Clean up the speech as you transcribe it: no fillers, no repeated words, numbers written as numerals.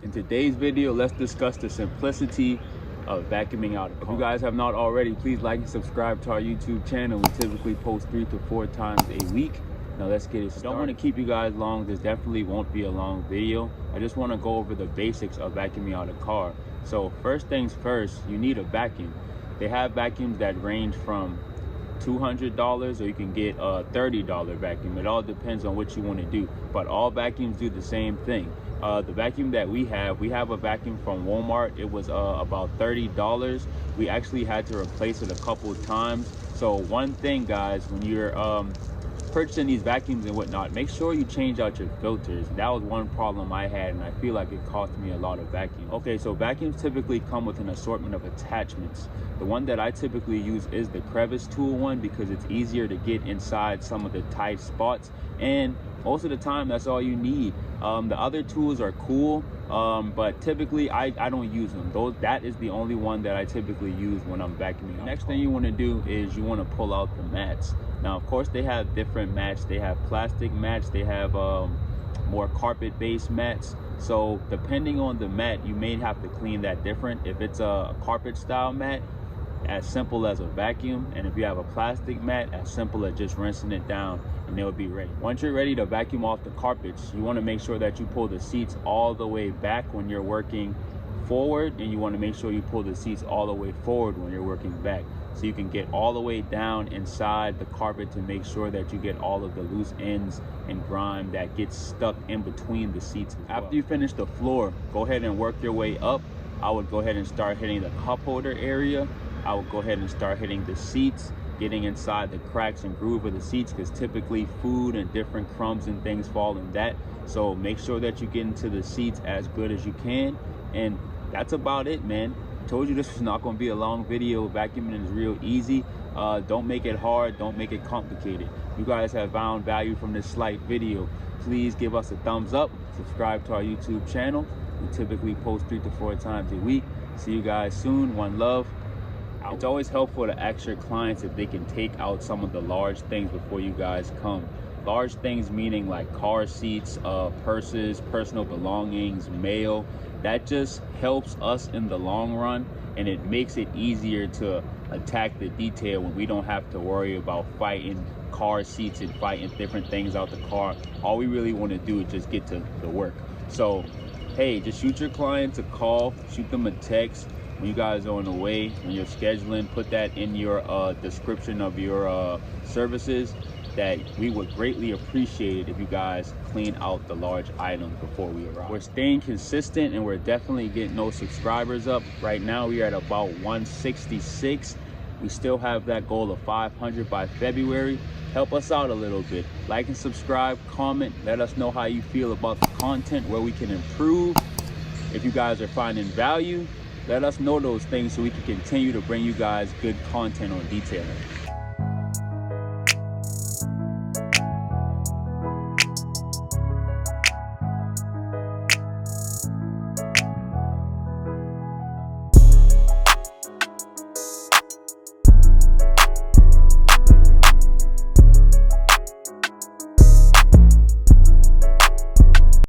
In today's video, let's discuss the simplicity of vacuuming out a car. If you guys have not already, please like and subscribe to our YouTube channel. We typically post 3 to 4 times a week. Now let's get it started. I don't want to keep you guys long. This definitely won't be a long video. I just want to go over the basics of vacuuming out a car. So first things first, you need a vacuum. They have vacuums that range from $200 or you can get a $30 vacuum. It all depends on what you want to do, but all vacuums do the same thing. The vacuum that we have a vacuum from Walmart. It was about $30. We actually had to replace it a couple of times. So one thing, guys, when you're purchasing these vacuums and whatnot, make sure you change out your filters. That was one problem I had, and I feel like it cost me a lot of vacuums. Okay, so vacuums typically come with an assortment of attachments. The one that I typically use is the crevice tool one because it's easier to get inside some of the tight spots, and most of the time that's all you need. The other tools are cool, but typically I don't use them. That is the only one that I typically use when I'm vacuuming. Next thing you want to do is you want to pull out the mats. Now, of course, they have different mats. They have plastic mats. They have more carpet-based mats. So depending on the mat, you may have to clean that different. If it's a carpet-style mat, as simple as a vacuum, and if you have a plastic mat, as simple as just rinsing it down and it'll be ready. Once you're ready to vacuum off the carpets, you want to make sure that you pull the seats all the way back when you're working forward, and you want to make sure you pull the seats all the way forward when you're working back, so you can get all the way down inside the carpet to make sure that you get all of the loose ends and grime that gets stuck in between the seats as well. After you finish the floor, go ahead and work your way up. I would go ahead and start hitting the cup holder area. I would go ahead and start hitting the seats, getting inside the cracks and groove of the seats, because typically food and different crumbs and things fall in that. So make sure that you get into the seats as good as you can. And that's about it, man. I told you this was not going to be a long video. Vacuuming is real easy. Don't make it hard. Don't make it complicated. You guys have found value from this slight video, please give us a thumbs up. Subscribe to our YouTube channel. We typically post 3 to 4 times a week. See you guys soon. One love. It's always helpful to ask your clients if they can take out some of the large things before you guys come. Large things meaning like car seats, purses, personal belongings, mail. That just helps us in the long run, and it makes it easier to attack the detail when we don't have to worry about fighting car seats and fighting different things out the car. All we really want to do is just get to the work. So hey, just shoot your clients a call, shoot them a text when you guys are on the way, when you're scheduling. Put that in your description of your services, that we would greatly appreciate it if you guys clean out the large items before we arrive. We're staying consistent, and we're definitely getting those subscribers up. Right now we are at about 166. We still have that goal of 500 by February. Help us out a little bit. Like and subscribe, comment, let us know how you feel about the content, where we can improve. If you guys are finding value, let us know those things so we can continue to bring you guys good content on detailing.